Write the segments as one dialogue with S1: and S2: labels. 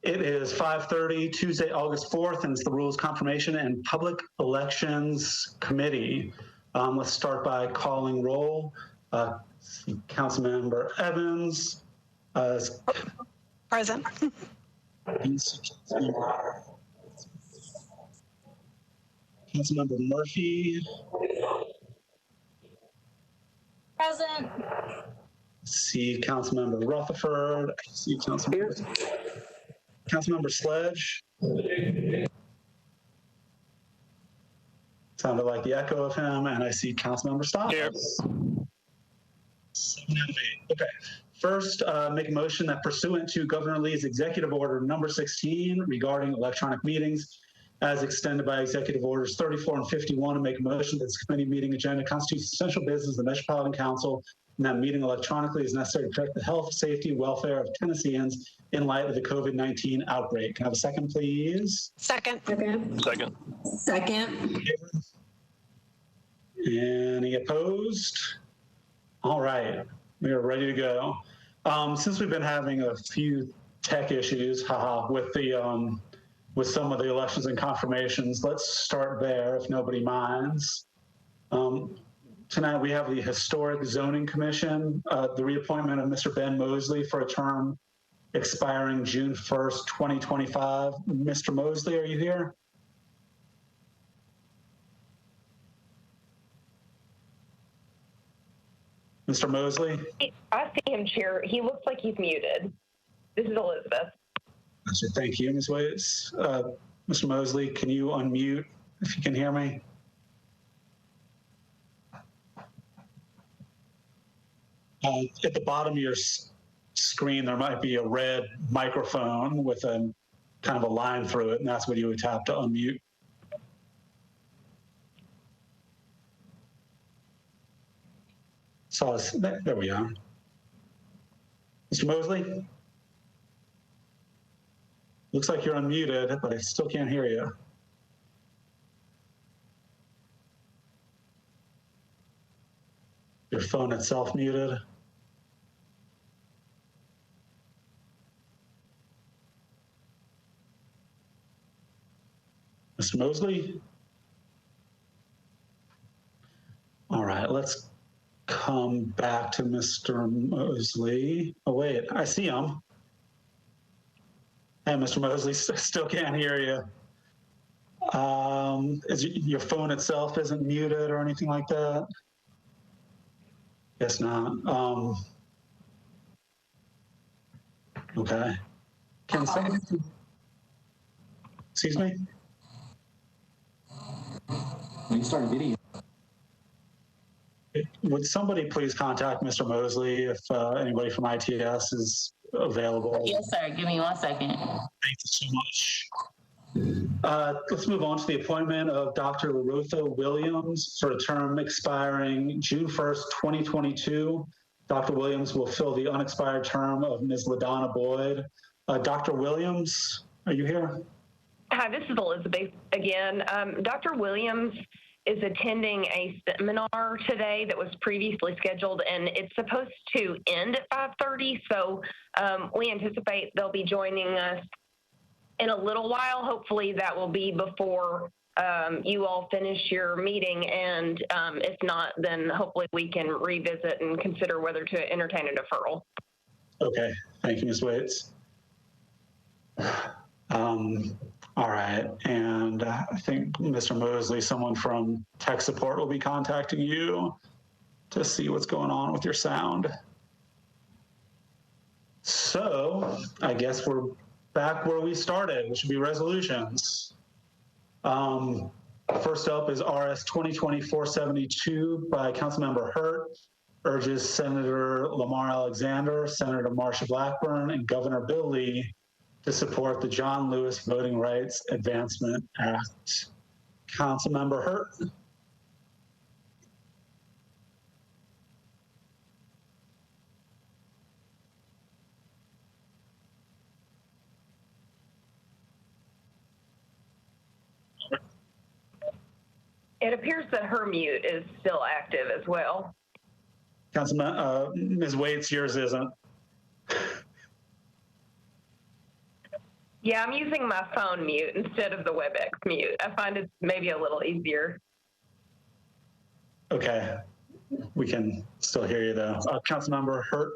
S1: It is 5:30, Tuesday, August 4th, and it's the Rules Confirmation and Public Elections Committee. Let's start by calling roll. Councilmember Evans.
S2: Present.
S1: Councilmember Murphy.
S3: Present.
S1: See Councilmember Rutherford. I see Councilmember Sledge. Sounded like the echo of him, and I see Councilmember Stockers. 7 out of 8. Okay. First, make a motion that pursuant to Governor Lee's Executive Order number 16 regarding electronic meetings, as extended by Executive Orders 34 and 51, and make a motion that this committee meeting agenda constitutes essential business of the Metropolitan Council, and that meeting electronically is necessary to protect the health, safety, and welfare of Tennesseans in light of the COVID-19 outbreak. Can I have a second, please?
S2: Second.
S4: Second.
S1: Any opposed? All right, we are ready to go. Since we've been having a few tech issues, with some of the elections and confirmations, let's start there if nobody minds. Tonight we have the Historic Zoning Commission, the reappointment of Mr. Ben Mosley for a term expiring June 1st, 2025. Mr. Mosley, are you here? Mr. Mosley?
S5: I see him, Chair. He looks like he's muted. This is Elizabeth.
S1: Thank you, Ms. Waits. Mr. Mosley, can you unmute if you can hear me? At the bottom of your screen, there might be a red microphone with a kind of a line through it, and that's what you would tap to unmute. So there we are. Mr. Mosley? Looks like you're unmuted, but I still can't hear you. Your phone itself muted. Mr. Mosley? All right, let's come back to Mr. Mosley. Oh, wait, I see him. Hey, Mr. Mosley, still can't hear you. Your phone itself isn't muted or anything like that? Guess not. Okay. Can somebody, excuse me?
S6: You start a video.
S1: Would somebody please contact Mr. Mosley if anybody from ITS is available?
S3: Yes, sir. Give me 1 second.
S1: Thank you so much. Let's move on to the appointment of Dr. Larotha Williams for a term expiring June 1st, 2022. Dr. Williams will fill the unexpired term of Ms. LaDonna Boyd. Dr. Williams, are you here?
S5: Hi, this is Elizabeth again. Dr. Williams is attending a seminar today that was previously scheduled, and it's supposed to end at 5:30. So we anticipate they'll be joining us in a little while. Hopefully that will be before you all finish your meeting. And if not, then hopefully we can revisit and consider whether to entertain a deferral.
S1: Okay, thank you, Ms. Waits. All right, and I think Mr. Mosley, someone from tech support will be contacting you to see what's going on with your sound. So I guess we're back where we started, which would be resolutions. First up is RS 2020-472 by Councilmember Hurt, urges Senator Lamar Alexander, Senator Marsha Blackburn, and Governor Bill Lee to support the John Lewis Voting Rights Advancement Act. Councilmember Hurt.
S5: It appears that her mute is still active as well.
S1: Councilman, Ms. Waits, yours isn't.
S5: Yeah, I'm using my phone mute instead of the WebEx mute. I find it's maybe a little easier.
S1: Okay, we can still hear you though. Councilmember Hurt?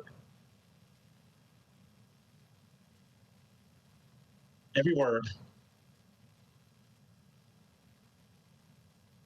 S1: Every word.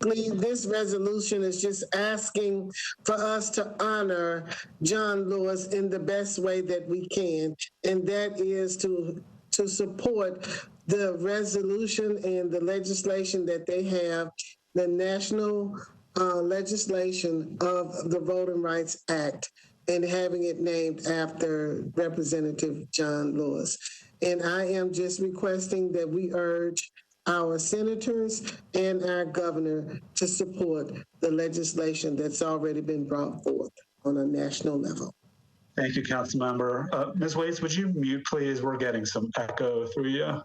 S2: This resolution is just asking for us to honor John Lewis in the best way that we can, and that is to support the resolution and the legislation that they have, the national legislation of the Voting Rights Act, and having it named after Representative John Lewis. And I am just requesting that we urge our senators and our governor to support the legislation that's already been brought forth on a national level.
S1: Thank you, Councilmember. Ms. Waits, would you mute, please? We're getting some echo through you.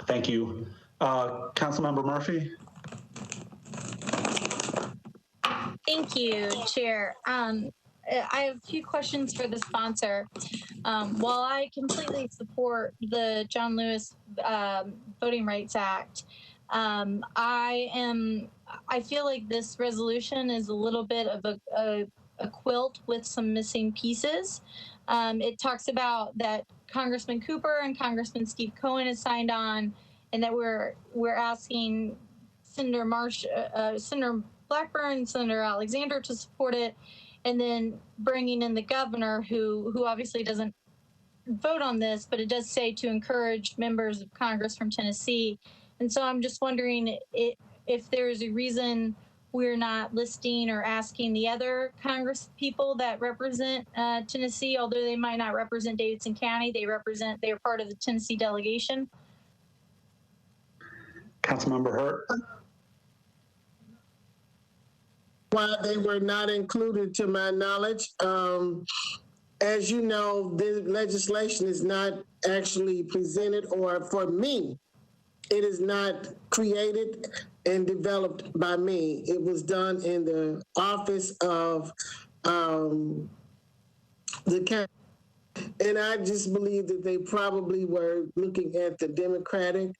S1: Thank you. Councilmember Murphy?
S4: Thank you, Chair. I have a few questions for the sponsor. While I completely support the John Lewis Voting Rights Act, I feel like this resolution is a little bit of a quilt with some missing pieces. It talks about that Congressman Cooper and Congressman Steve Cohen has signed on, and that we're asking Senator Senator Blackburn, Senator Alexander to support it, and then bringing in the governor, who obviously doesn't vote on this, but it does say to encourage members of Congress from Tennessee. And so I'm just wondering if there's a reason we're not listing or asking the other Congress people that represent Tennessee, although they might not represent Davidson County, they're part of the Tennessee delegation.
S1: Councilmember Hurt?
S2: Why they were not included, to my knowledge. As you know, the legislation is not actually presented, or for me, it is not created and developed by me. It was done in the office of the county. And I just believe that they probably were looking at the Democratic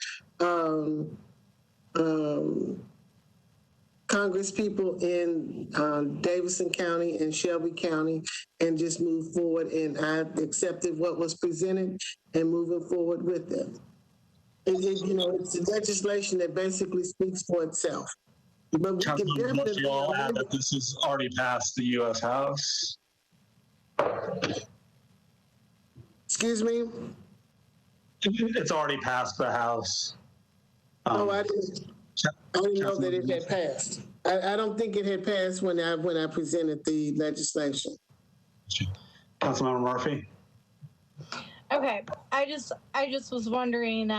S2: Congress people in Davidson County and Shelby County, and just move forward. And I accepted what was presented and moving forward with them. It's a legislation that basically speaks for itself. But we can definitely
S1: all add that this has already passed the U.S. House.
S2: Excuse me?
S1: It's already passed the House.
S2: I didn't know that it had passed. I don't think it had passed when I presented the legislation.
S1: Councilmember Murphy?
S4: Okay, I just was wondering,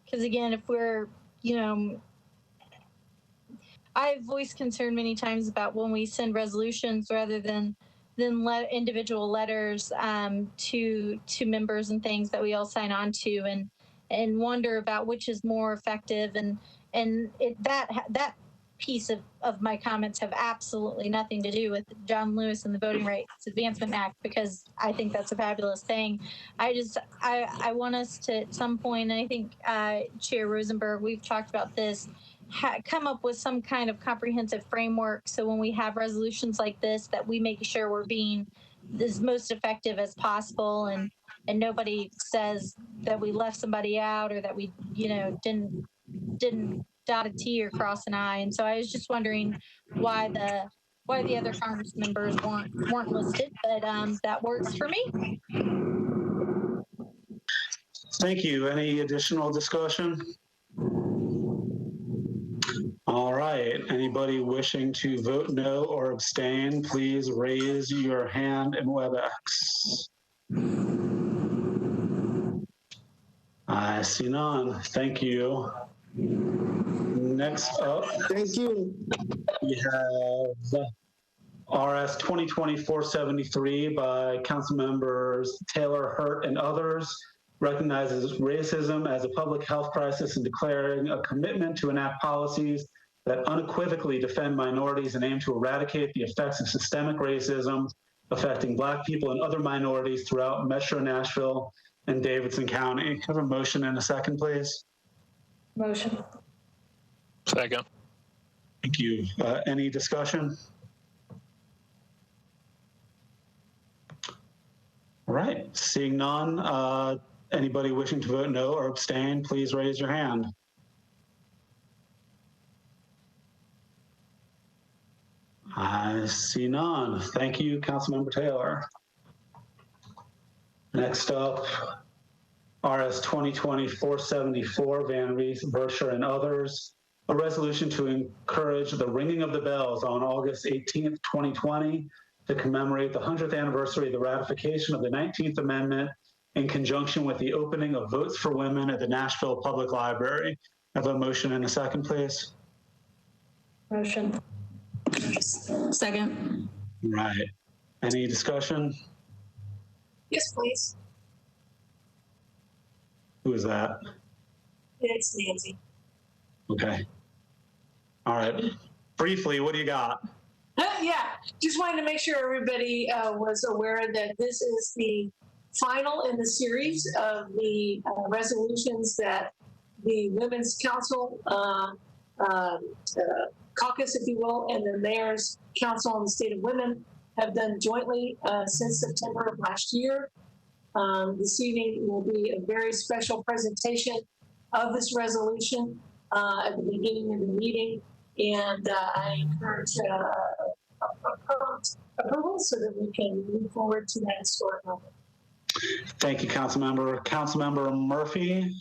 S4: because again, if we're, I've voiced concern many times about when we send resolutions rather than let individual letters to members and things that we all sign on to, and wonder about which is more effective, and that piece of my comments have absolutely nothing to do with John Lewis and the Voting Rights Advancement Act, because I think that's a fabulous thing. I want us to, at some point, and I think Chair Rosenberg, we've talked about this, come up with some kind of comprehensive framework, so when we have resolutions like this, that we make sure we're being as most effective as possible, and nobody says that we left somebody out, or that we didn't dot a T or cross an I. And so I was just wondering why the other Congress members weren't listed, but that works for me.
S1: Thank you. Any additional discussion? All right. Anybody wishing to vote no or abstain, please raise your hand in WebEx. I see none. Thank you. Next up,
S2: Thank you.
S1: We have RS 2020-473 by Council Members Taylor, Hurt, and others, recognizes racism as a public health crisis and declaring a commitment to enact policies that unequivocally defend minorities and aim to eradicate the effects of systemic racism affecting Black people and other minorities throughout Metro Nashville and Davidson County. Have a motion and a second, please.
S7: Motion.
S8: Second.
S1: Thank you. Any discussion? All right, seeing none, anybody wishing to vote no or abstain, please raise your hand. I see none. Thank you, Councilmember Taylor. Next up, RS 2020-474, Van Rees, Berkshire, and others. A resolution to encourage the ringing of the bells on August 18th, 2020 to commemorate the 100th anniversary of the ratification of the 19th Amendment in conjunction with the opening of Votes for Women at the Nashville Public Library. Have a motion and a second, please.
S7: Motion.
S3: Second.
S1: Right. Any discussion?
S7: Yes, please.
S1: Who is that?
S7: It's Nancy.
S1: Okay. All right. Briefly, what do you got?
S7: Yeah, just wanted to make sure everybody was aware that this is the final in the series of the resolutions that the Women's Council caucus, if you will, and the Mayor's Council on the State of Women have done jointly since September of last year. This evening will be a very special presentation of this resolution at the beginning of the meeting, and I encourage approval so that we can move forward to that historic moment.
S1: Thank you, Councilmember. Councilmember Murphy.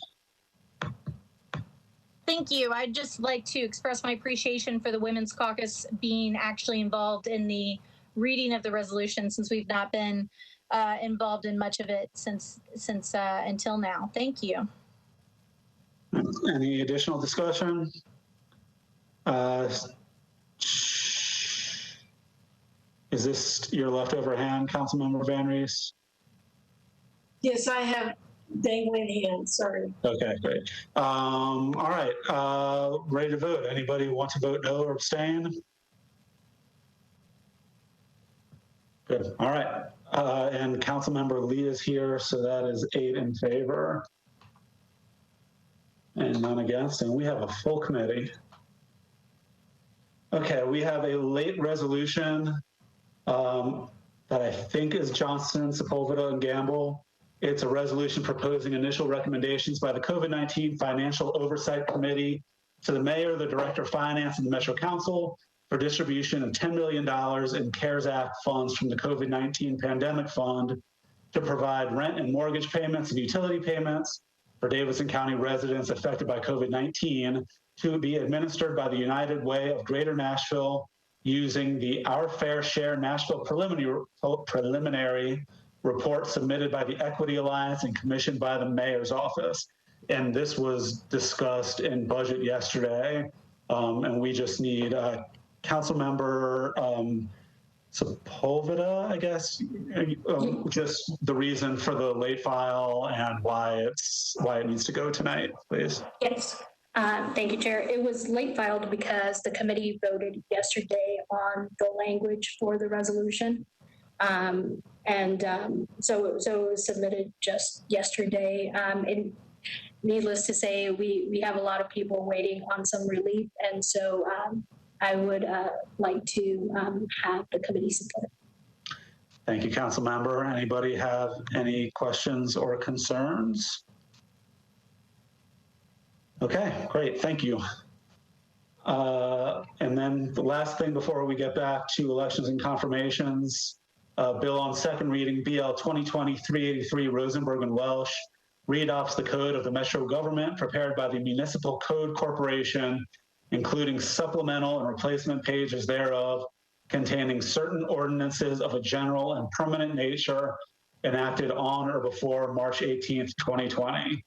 S4: Thank you. I'd just like to express my appreciation for the Women's Caucus being actually involved in the reading of the resolution, since we've not been involved in much of it since until now. Thank you.
S1: Any additional discussion? Is this your leftover hand, Councilmember Van Rees?
S7: Yes, I have dangling hands, sorry.
S1: Okay, great. All right, ready to vote. Anybody want to vote no or abstain? Good, all right. And Councilmember Lee is here, so that is 8 in favor and none against, and we have a full committee. Okay, we have a late resolution that I think is Johnston, Sepulveda, and Gamble. It's a resolution proposing initial recommendations by the COVID-19 Financial Oversight Committee to the Mayor, the Director of Finance, and the Metro Council for distribution of $10 million in CARES Act funds from the COVID-19 Pandemic Fund to provide rent and mortgage payments and utility payments for Davidson County residents affected by COVID-19 to be administered by the United Way of Greater Nashville using the Our Fair Share Nashville preliminary report submitted by the Equity Alliance and commissioned by the Mayor's office. And this was discussed in budget yesterday. And we just need Councilmember Sepulveda, I guess, just the reason for the late file and why it needs to go tonight, please.
S9: Yes. Thank you, Chair. It was late filed because the committee voted yesterday on the language for the resolution. So it was submitted just yesterday. And needless to say, we have a lot of people waiting on some relief. And so I would like to have the committee support.
S1: Thank you, Council Member. Anybody have any questions or concerns? Okay, great, thank you. And then the last thing before we get back to elections and confirmations, bill on second reading, BL 2020-383, Rosenberg and Welsh, readopts the code of the Metro government prepared by the Municipal Code Corporation, including supplemental and replacement pages thereof, containing certain ordinances of a general and permanent nature enacted on or before March 18th, 2020.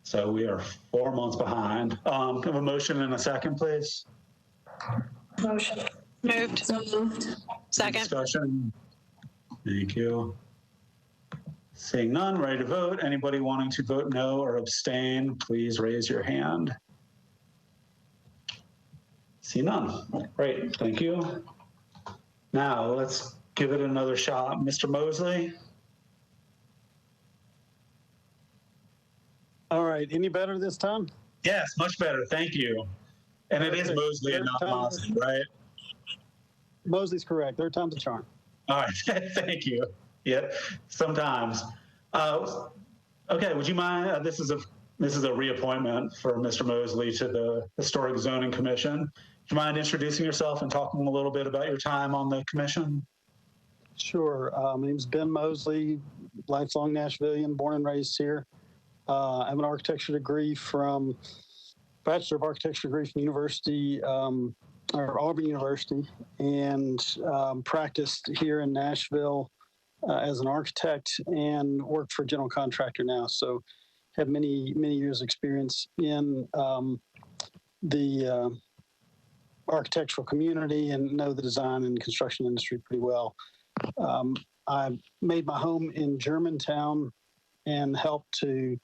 S1: So we are 4 months behind. Can we have a motion in a second, please?
S7: Motion.
S3: Moved. So moved. Second.
S1: Discussion. Thank you. Seeing none, ready to vote. Anybody wanting to vote no or abstain, please raise your hand. See none. Great, thank you. Now let's give it another shot. Mr. Mosley?
S10: All right, any better this time?
S1: Yes, much better. Thank you. And it is
S10: Okay.
S1: Mosley and not Mosley, right?
S10: Mosley's correct. Third time's a charm.
S1: All right, thank you. Yeah, sometimes. Okay, would you mind? This is a reappointment for Mr. Mosley to the Historic Zoning Commission. Would you mind introducing yourself and talking a little bit about your time on the commission?
S10: Sure. My name's Ben Mosley, lifelong Nashvilleian, born and raised here. I have an architecture degree from Bachelor of Architecture degree from University, or Auburn University, and practiced here in Nashville as an architect and work for a general contractor now. So have many years experience in the architectural community and know the design and construction industry pretty well. I made my home in Germantown and helped to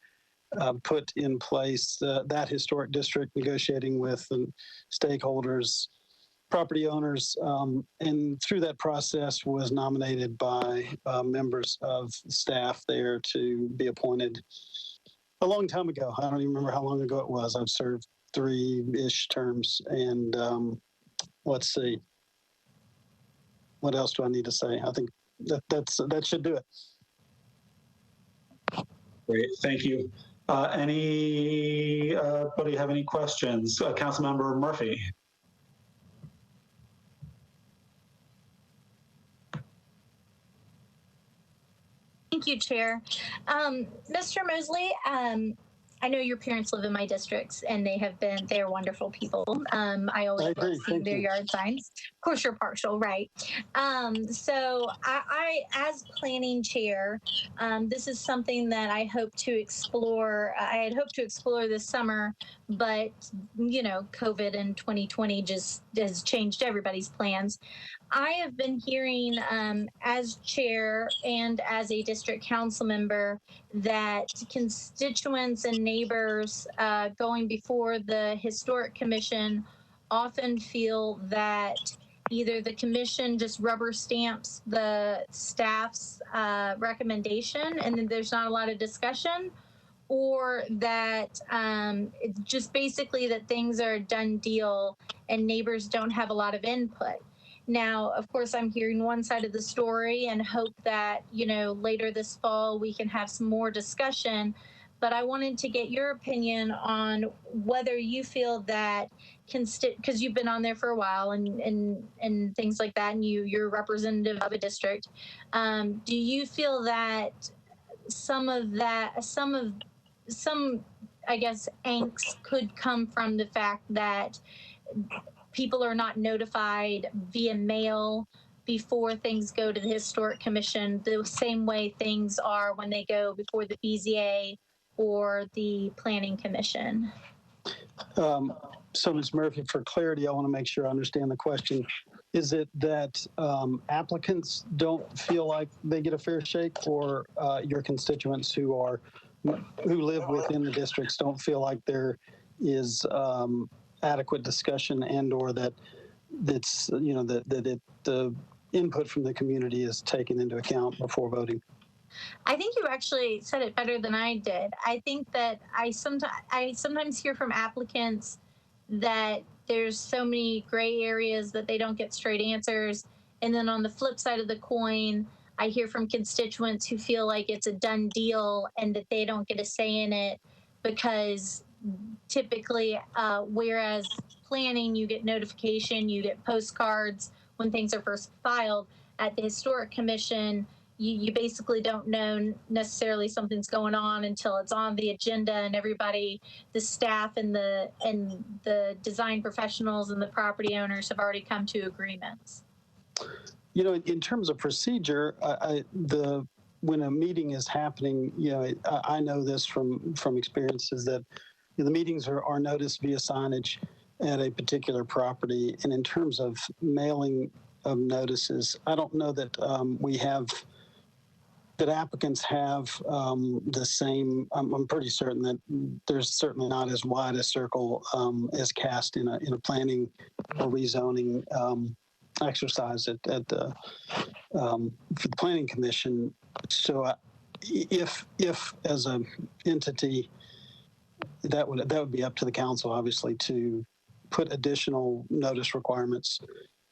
S10: put in place that historic district, negotiating with stakeholders, property owners, and through that process was nominated by members of staff there to be appointed a long time ago. I don't even remember how long ago it was. I've served 3-ish terms, and let's see. What else do I need to say? I think that should do it.
S1: Great, thank you. Anybody have any questions? Councilmember Murphy.
S4: Thank you, Chair. Mr. Mosley, I know your parents live in my districts and they're wonderful people. I always love seeing their yard signs. Of course, you're partial, right? So I, as planning chair, this is something that I hope to explore. I had hoped to explore this summer, but you know, COVID and 2020 just has changed everybody's plans. I have been hearing as chair and as a district council member that constituents and neighbors going before the Historic Commission often feel that either the commission just rubber stamps the staff's recommendation and then there's not a lot of discussion, or that it's just basically that things are a done deal and neighbors don't have a lot of input. Now, of course, I'm hearing one side of the story and hope that, you know, later this fall we can have some more discussion. But I wanted to get your opinion on whether you feel that, because you've been on there for a while and things like that, and you're a representative of a district. Do you feel that some I guess angst could come from the fact that people are not notified via mail before things go to the Historic Commission, the same way things are when they go before the BZA or the Planning Commission?
S10: So, Ms. Murphy, for clarity, I want to make sure I understand the question. Is it that applicants don't feel like they get a fair shake, or your constituents who live within the districts don't feel like there is adequate discussion and/or that it's, you know, the input from the community is taken into account before voting?
S4: I think you actually said it better than I did. I think that I sometimes hear from applicants that there's so many gray areas that they don't get straight answers. And then on the flip side of the coin, I hear from constituents who feel like it's a done deal and that they don't get a say in it because typically, whereas planning, you get notification, you get postcards when things are first filed. At the Historic Commission, you basically don't know necessarily something's going on until it's on the agenda and everybody, the staff and the design professionals and the property owners have already come to agreements.
S10: You know, in terms of procedure, when a meeting is happening, you know, I know this from experiences that the meetings are noticed via signage at a particular property. And in terms of mailing of notices, I don't know that that applicants have the same. I'm pretty certain that there's certainly not as wide a circle as cast in a planning or rezoning exercise at the for the Planning Commission. So if as an entity, that would be up to the council, obviously, to put additional notice requirements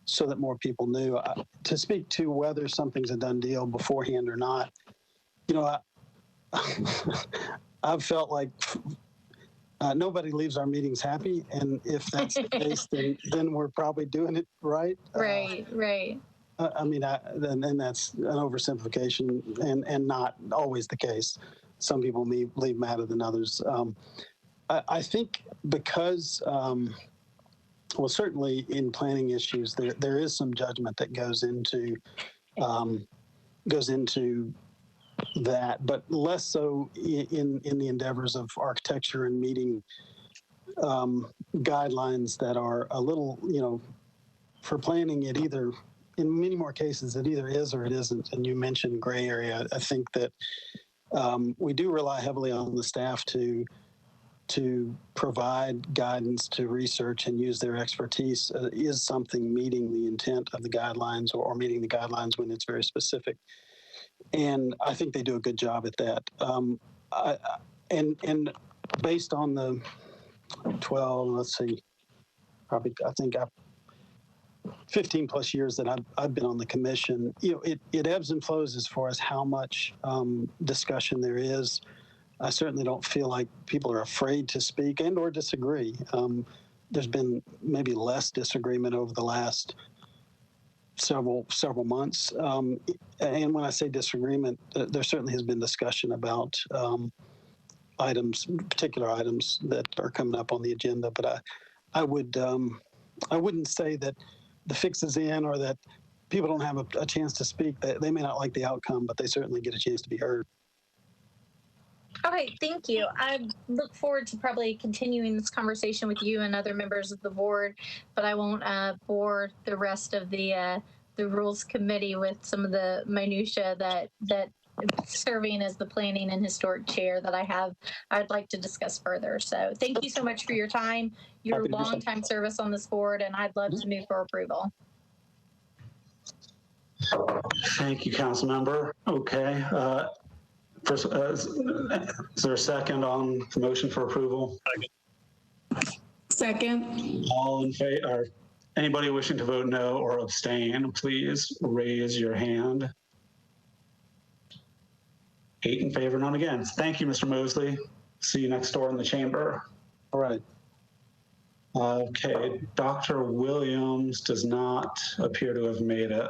S10: so that more people knew. To speak to whether something's a done deal beforehand or not, I've felt like nobody leaves our meetings happy, and if that's the case, then we're probably doing it right.
S4: Right.
S10: I mean, and that's an oversimplification, and not always the case. Some people may leave madder than others. I think because, well, certainly in planning issues, there is some judgment that goes into that, but less so in the endeavors of architecture and meeting guidelines that are a little, for planning, it either, in many more cases, it either is or it isn't. And you mentioned gray area. I think that we do rely heavily on the staff to provide guidance, to research and use their expertise. Is something meeting the intent of the guidelines or meeting the guidelines when it's very specific? And I think they do a good job at that. And based on the 12, let's see, probably, I think 15 plus years that I've been on the commission, it ebbs and flows as far as how much discussion there is. I certainly don't feel like people are afraid to speak and or disagree. There's been maybe less disagreement over the last several months. And when I say disagreement, there certainly has been discussion about particular items that are coming up on the agenda. But I wouldn't say that the fix is in or that people don't have a chance to speak. They may not like the outcome, but they certainly get a chance to be heard.
S4: Okay, thank you. I look forward to probably continuing this conversation with you and other members of the board, but I won't bore the rest of the rules committee with some of the minutia that serving as the planning and historic chair that I'd like to discuss further. So thank you so much for your time, your long time service on this board, and I'd love to move for approval.
S1: Thank you, council member. Okay. First, is there a second on the motion for approval?
S11: Second.
S1: All in favor, or anybody wishing to vote no or abstain, please raise your hand. 8 in favor, none against. Thank you, Mr. Mosley. See you next door in the chamber.
S10: All right.
S1: Okay, Dr. Williams does not appear to have made it.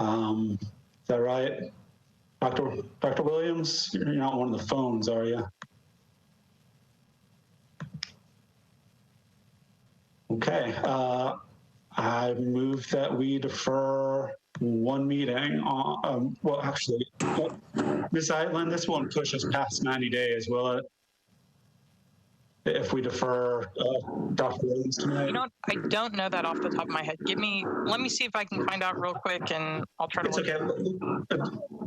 S1: Is that right? Dr. Williams, you're not on one of the phones, are you? Okay, I move that we defer one meeting. Well, actually, Ms. Eitland, this won't push us past 90 days, will it? If we defer Dr. Williams tonight?
S3: I don't know that off the top of my head. Let me see if I can find out real quick, and I'll try to. It's
S1: okay.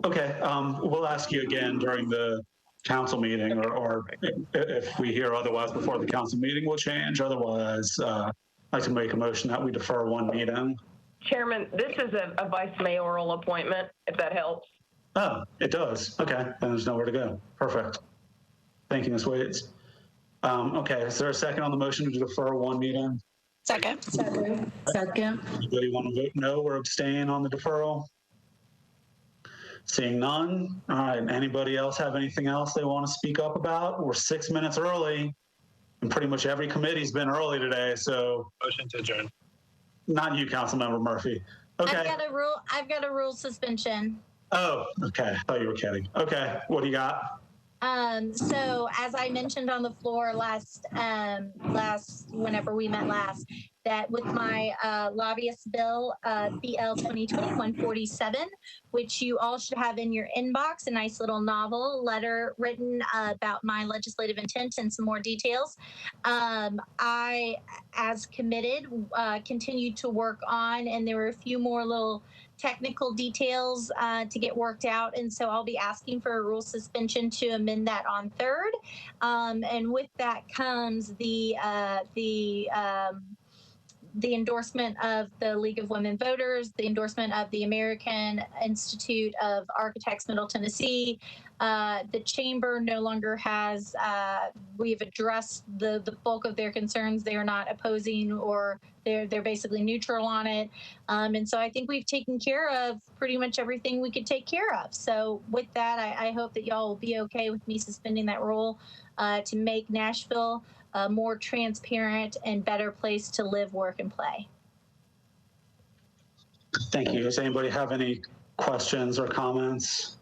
S1: Okay, we'll ask you again during the council meeting, or if we hear otherwise before the council meeting, we'll change. Otherwise, I'd like to make a motion that we defer one meeting.
S5: Chairman, this is a vice mayoral appointment, if that helps.
S1: Oh, it does. Okay, then there's nowhere to go. Perfect. Thank you, Ms. Waits. Okay, is there a second on the motion to defer one meeting?
S3: Second.
S11: Second.
S1: Anybody want to vote no or abstain on the deferral? Seeing none. All right, anybody else have anything else they want to speak up about? We're 6 minutes early, and pretty much every committee's been early today, so.
S8: Motion to adjourn.
S1: Not you, Councilmember Murphy. Okay.
S4: I've got a rule suspension.
S1: Oh, okay. I thought you were kidding. Okay, what do you got?
S4: So as I mentioned on the floor whenever we met last, that with my lobbyist bill, BL 2020-147, which you all should have in your inbox, a nice little novel letter written about my legislative intent and some more details. I, as committed, continued to work on, and there were a few more little technical details to get worked out, and so I'll be asking for a rule suspension to amend that on 3rd, and with that comes the the endorsement of the League of Women Voters, the endorsement of the American Institute of Architects, Middle Tennessee. The chamber no longer has, we've addressed the bulk of their concerns. They are not opposing, or they're basically neutral on it. And so I think we've taken care of pretty much everything we could take care of. So with that, I hope that y'all will be okay with me suspending that rule to make Nashville a more transparent and better place to live, work, and play.
S1: Thank you. Does anybody have any questions or comments?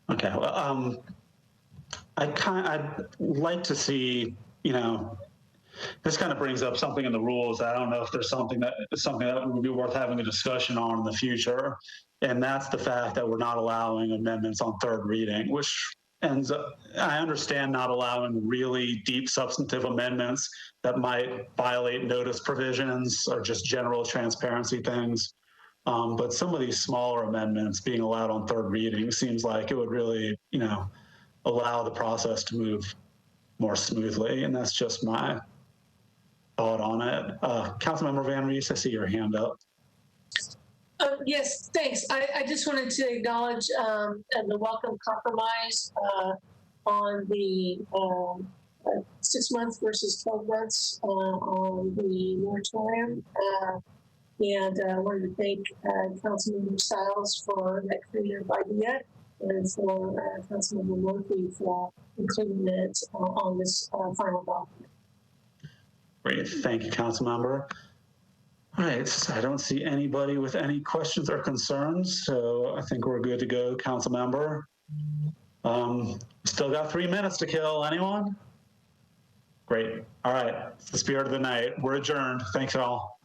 S1: Okay, well, I'd like to see, this kind of brings up something in the rules. I don't know if there's something that would be worth having a discussion on in the future. And that's the fact that we're not allowing amendments on third reading, which ends up, I understand not allowing really deep substantive amendments that might violate notice provisions or just general transparency things. But some of these smaller amendments being allowed on third reading seems like it would really, allow the process to move more smoothly. And that's just my thought on it. Councilmember Van Rees, I see your hand up.
S7: Yes, thanks. I just wanted to acknowledge the welcome compromise on the 6 months versus 12 months on the moratorium. And I wanted to thank Councilmember Stiles for that creative idea, and for Councilmember Murphy for including it on this final document.
S1: Great, thank you, Councilmember. All right, so I don't see anybody with any questions or concerns, so I think we're good to go, Councilmember. Still got 3 minutes to kill. Anyone? Great. All right, it's the spirit of the night. We're adjourned. Thanks all.